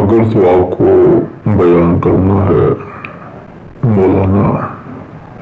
اگر تو آپ کو بیان کرنا ہے مولانا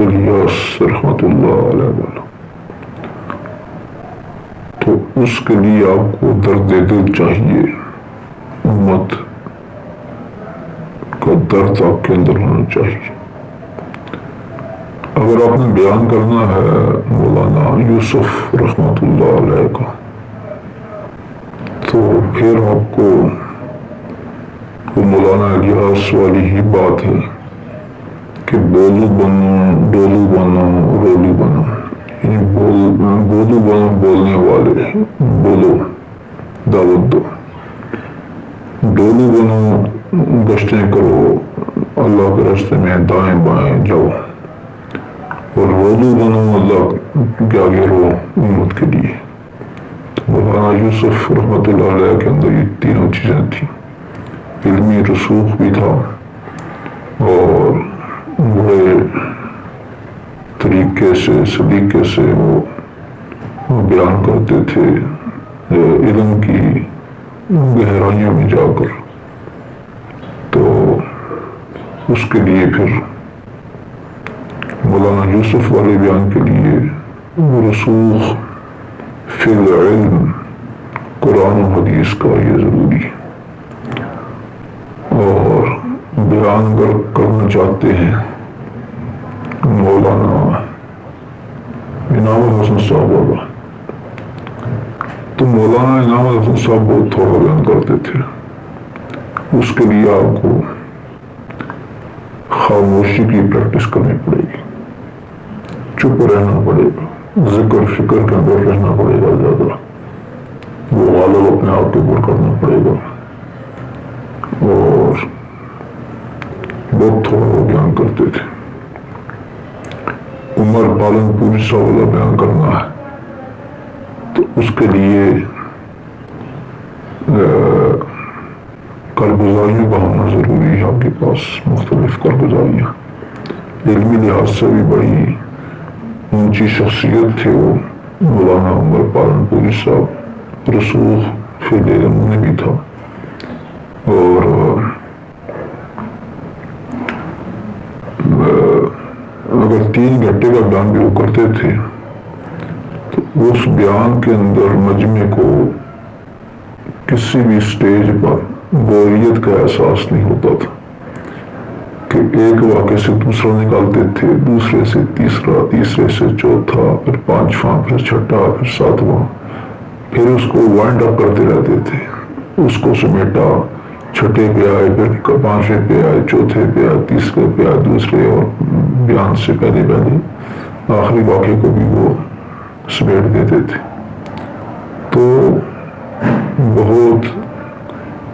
الیاس رحمۃ اللہ علیہ والا، تو اس کے لیے آپ کو درد دل چاہیے، امت کا درد آپ کے اندر ہونا چاہیے۔ اگر آپ نے بیان کرنا ہے مولانا یوسف رحمۃ اللہ علیہ کا، تو پھر آپ کو مولانا الیاس والی ہی بات ہے کہ بولو بنو، ڈولو بنو، رولو بنو، یعنی بولو بنو بولنے والے، بولو دعوت دو، ڈولو بنو گشتیں کرو اللہ کے راستے میں دائیں بائیں جاؤ، اور رولو بنو اللہ کے آگے رو امت کے لیے۔ تو مولانا یوسف رحمۃ اللہ علیہ کے اندر یہ تینوں چیزیں تھیں، علمی رسوخ بھی تھا اور بڑے طریقے سے سلیقے سے وہ بیان کرتے تھے علم کی گہرائیوں میں جا کر۔ تو اس کے لیے پھر مولانا یوسف والے بیان کے لیے رسوخ فی العلم قرآن و حدیث کا یہ ضروری، اور بیان اگر کرنا چاہتے ہیں مولانا انعام الحسن صاحب والا، تو مولانا انعام الحسن صاحب بہت تھوڑا بیان کرتے تھے۔ اس کے لیے آپ کو خاموشی کی پریکٹس کرنی پڑے گی، چپ رہنا پڑے گا، ذکر فکر کے اندر رہنا پڑے گا، زیادہ وہ غالب اپنے آپ کے اوپر کرنا پڑے گا، اور بہت تھوڑا بیان کرتے تھے۔ عمر پالن پوری صاحب والا بیان کرنا ہے تو اس کے لیے کارگزاریوں کا ہونا ضروری ہے، آپ کے پاس مختلف کارگزاریاں، علمی لحاظ سے بھی بڑی اونچی شخصیت تھے وہ مولانا عمر پالن پوری صاحب، رسوخ فی العلم میں بھی تھا، اور اگر 3 گھنٹے کا بیان بھی وہ کرتے تھے تو اس بیان کے اندر مجمع کو کسی بھی سٹیج پر بوریت کا احساس نہیں ہوتا تھا کہ ایک واقعے سے دوسرا نکالتے تھے، دوسرے سے تیسرا، تیسرے سے چوتھا، پھر 5واں، پھر 6واں، پھر 7واں، پھر اس کو وائنڈ اپ کرتے رہتے تھے، اس کو سمیٹا، 6 پہ آئے، پھر 5ویں پہ آئے، چوتھے پہ آئے، تیسرے پہ آئے، دوسرے اور بیان سے پہلے آخری واقعے کو بھی وہ سمیٹ دیتے تھے۔ تو بہت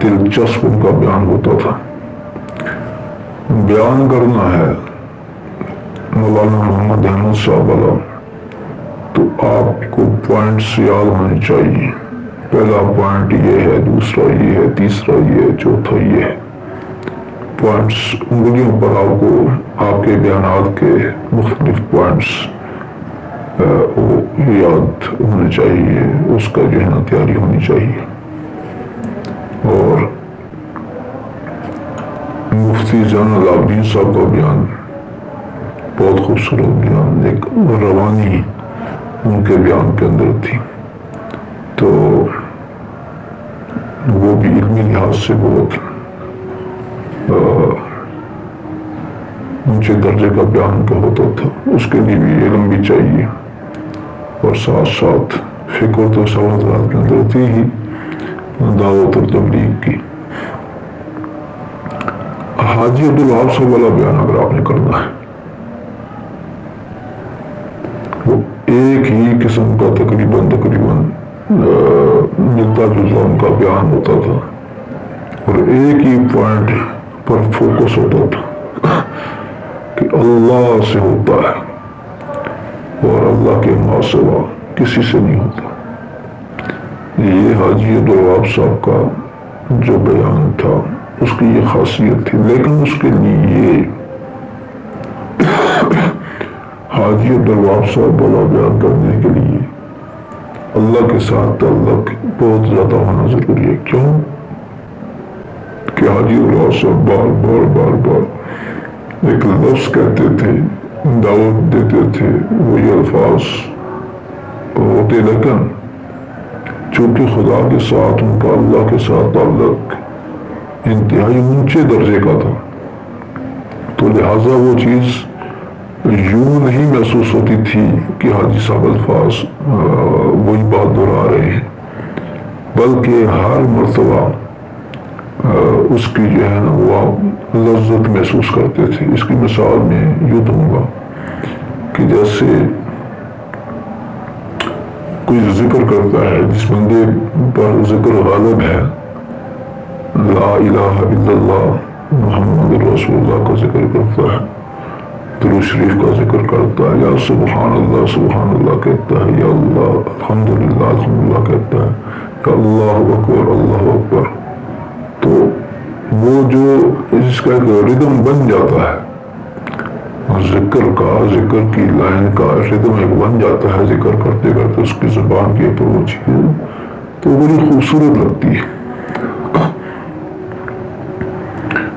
دلچسپ ان کا بیان ہوتا تھا۔ بیان کرنا ہے مولانا محمد احمد صاحب والا تو آپ کو پوائنٹس یاد ہونے چاہیے، پہلا پوائنٹ یہ ہے، دوسرا یہ ہے، تیسرا یہ ہے، چوتھا یہ ہے، پوائنٹس انگلیوں پر آپ کو آپ کے بیانات کے مختلف پوائنٹس یاد ہونے چاہیے، اس کا جو ہے نا تیاری ہونی چاہیے۔ اور مفتی زین العابدین صاحب کا بیان بہت خوبصورت بیان، ایک روانی ان کے بیان کے اندر تھی، تو وہ بھی علمی لحاظ سے بہت اونچے درجے کا بیان کا ہوتا تھا۔ اس کے لیے بھی علم بھی چاہیے، اور ساتھ ساتھ فکر تو سوالات کے اندر تھی ہی، دعوت اور تبلیغ کی۔ حاجی عبدالوہاب صاحب والا بیان اگر آپ نے کرنا ہے، وہ ایک ہی قسم کا تقریباً ملتا جلتا ان کا بیان ہوتا تھا، اور ایک ہی پوائنٹ پر فوکس ہوتا تھا کہ اللہ سے ہوتا ہے اور اللہ کے ما سوا کسی سے نہیں ہوتا۔ یہ حاجی عبدالوہاب صاحب کا جو بیان تھا اس کی یہ خاصیت تھی، لیکن اس کے لیے حاجی عبدالوہاب صاحب والا بیان کرنے کے لیے اللہ کے ساتھ تعلق بہت زیادہ ہونا ضروری ہے۔ کیوں کہ کہ حاجی اللہ صاحب بار بار بار بار ایک لفظ کہتے تھے، دعوت دیتے تھے، وہی الفاظ ہوتے، لیکن چونکہ خدا کے ساتھ ان کا اللہ کے ساتھ تعلق انتہائی اونچے درجے کا تھا، تو لہٰذا وہ چیز یوں نہیں محسوس ہوتی تھی کہ حاجی صاحب الفاظ وہی بات دہرا رہے ہیں، بلکہ ہر مرتبہ اس کی جو ہے نا وہ لذت محسوس کرتے تھے۔ اس کی مثال میں یوں دوں گا کہ جیسے کوئی ذکر کرتا ہے، جس بندے پر ذکر غالب ہے، لا الہ الا اللہ محمد رسول اللہ کا ذکر کرتا ہے، درود شریف کا ذکر کرتا ہے، یا سبحان اللہ کہتا ہے، یا اللہ الحمدللہ کہتا ہے، یا اللہ اکبر، تو وہ جو اس کا ایک ردم بن جاتا ہے، ذکر کی لائن کا ردم ایک بن جاتا ہے، ذکر کرتے کرتے اس کی زبان کے اوپر وہ چیز تو بڑی خوبصورت لگتی ہے۔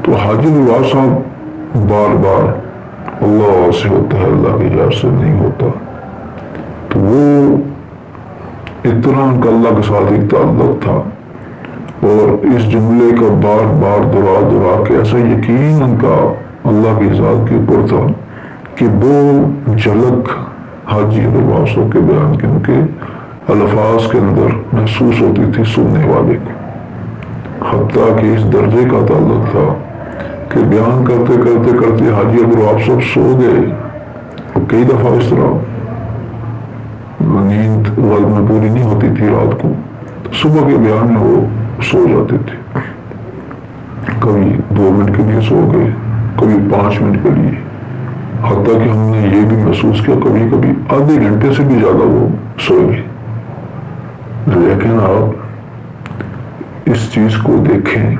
تو حاجی اللہ صاحب بار بار اللہ سے ہوتا ہے، اللہ کی یاد سے نہیں ہوتا، تو وہ اتنا ان کا اللہ کے ساتھ ایک تعلق تھا، اور اس جملے کا بار بار دہرا کے ایسا یقین ان کا اللہ کی ذات کے اوپر تھا کہ وہ جھلک حاجی اللہ صاحب کے بیان کے ان کے الفاظ کے اندر محسوس ہوتی تھی سننے والے کو، حتیٰ کہ اس درجے کا تعلق تھا کہ بیان کرتے کرتے حاجی اللہ صاحب سو گئے، اور کئی دفعہ اس طرح نیند غالب میں پوری نہیں ہوتی تھی رات کو، تو صبح کے بیان میں وہ سو جاتے تھے، کبھی 2 منٹ کے لیے سو گئے، کبھی 5 منٹ کے لیے، حتیٰ کہ ہم نے یہ بھی محسوس کیا کبھی کبھی آدھے گھنٹے سے بھی زیادہ وہ سوئے۔ لیکن آپ اس چیز کو دیکھیں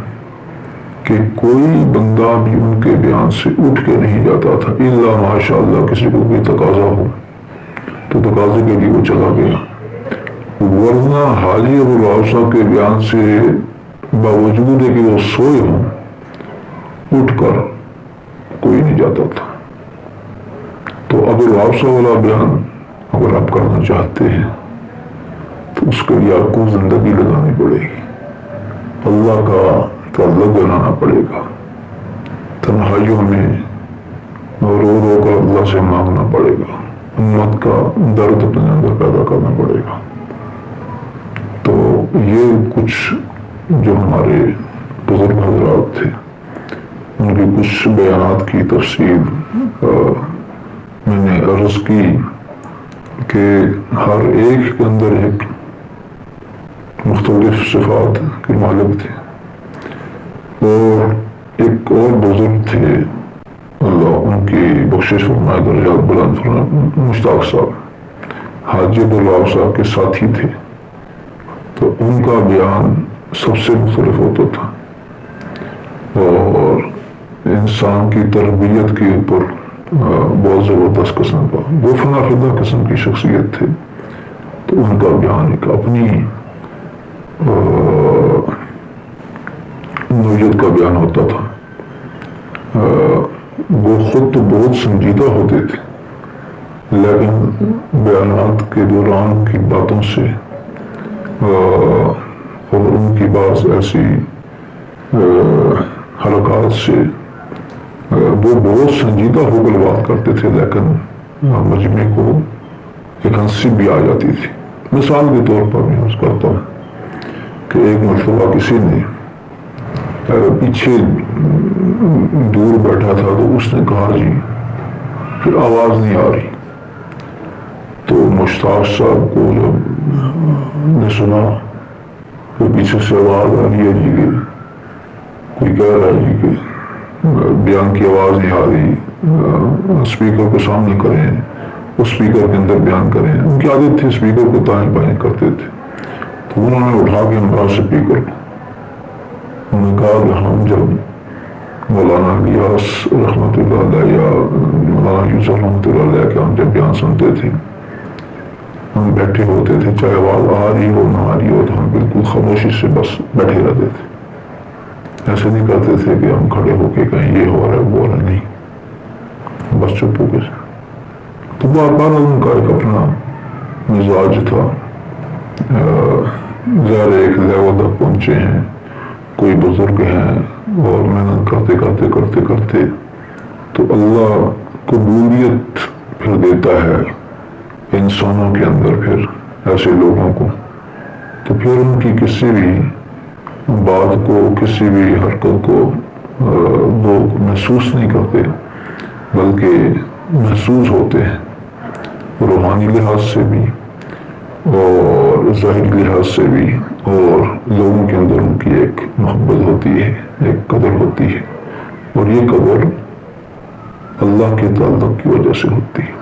کہ کوئی بندہ بھی ان کے بیان سے اٹھ کے نہیں جاتا تھا، الا ماشاء اللہ کسی کو کوئی تقاضا ہو تو تقاضے کے لیے وہ چلا گیا، ورنہ حاجی ابوالوہاب صاحب کے بیان سے باوجود ہے کہ وہ سوئے ہوں، اٹھ کر کوئی نہیں جاتا تھا۔ تو ابوالوہاب صاحب والا بیان اگر آپ کرنا چاہتے ہیں تو اس کے لیے آپ کو زندگی لگانی پڑے گی، اللہ کا تعلق بنانا پڑے گا، تنہائیوں میں رو رو کر اللہ سے مانگنا پڑے گا، امت کا درد اپنے اندر پیدا کرنا پڑے گا۔ تو یہ کچھ جو ہمارے بزرگ حضرات تھے، ان کی کچھ بیانات کی تفصیل میں نے عرض کی کہ ہر ایک کے اندر ایک مختلف صفات کے مالک تھے، اور ایک اور بزرگ تھے، اللہ ان کی بخشش فرمائے، درجات بلند فرمائے، مشتاق صاحب حاجی ابوالوہاب صاحب کے ساتھی تھے، تو ان کا بیان سب سے مختلف ہوتا تھا، اور انسان کی تربیت کے اوپر بہت زبردست قسم کا، وہ فنا فدا قسم کی شخصیت تھے، تو ان کا بیان ایک اپنی نوعیت کا بیان ہوتا تھا۔ وہ خود تو بہت سنجیدہ ہوتے تھے، لیکن بیانات کے دوران ان کی باتوں سے اور ان کی بعض ایسی حرکات سے وہ بہت سنجیدہ ہو کر بات کرتے تھے، لیکن مجمع کو ایک ہنسی بھی آ جاتی تھی۔ مثال کے طور پر میں عرض کرتا ہوں کہ ایک مرتبہ کسی نے پیچھے دور بیٹھا تھا، تو اس نے کہا جی پھر آواز نہیں آ رہی، تو مشتاق صاحب کو جب نے سنا کہ پیچھے سے آواز آ رہی ہے جی، کوئی کہہ رہا ہے جی کہ بیان کی آواز نہیں آ رہی، اسپیکر کو سامنے کریں، اس اسپیکر کے اندر بیان کریں، ان کی عادت تھی اسپیکر کو دائیں بائیں کرتے تھے، تو انہوں نے اٹھا کے ہمارا اسپیکر کو انہوں نے کہا کہ ہم جب مولانا الیاس رحمۃ اللہ علیہ یا مولانا یوسف رحمۃ اللہ علیہ کے ہم جب بیان سنتے تھے، ہم بیٹھے ہوتے تھے، چاہے آواز آ رہی ہو نہ آ رہی ہو، تو ہم بالکل خاموشی سے بس بیٹھے رہتے تھے، ایسے نہیں کرتے تھے کہ ہم کھڑے ہو کے کہیں یہ ہو رہا ہے وہ ہو رہا نہیں، بس چپ ہو کے تو بار بار ان کا ایک اپنا مزاج تھا۔ ظاہر ایک لیول تک پہنچے ہیں، کوئی بزرگ ہیں اور محنت کرتے کرتے کرتے کرتے تو اللہ قبولیت پھر دیتا ہے انسانوں کے اندر، پھر ایسے لوگوں کو، تو پھر ان کی کسی بھی بات کو، کسی بھی حرکت کو لوگ محسوس نہیں کرتے، بلکہ محسوس ہوتے ہیں روحانی لحاظ سے بھی اور ظاہری لحاظ سے بھی، اور لوگوں کے اندر ان کی ایک محبت ہوتی ہے، ایک قدر ہوتی ہے، اور یہ قدر اللہ کے تعلق کی وجہ سے ہوتی ہے۔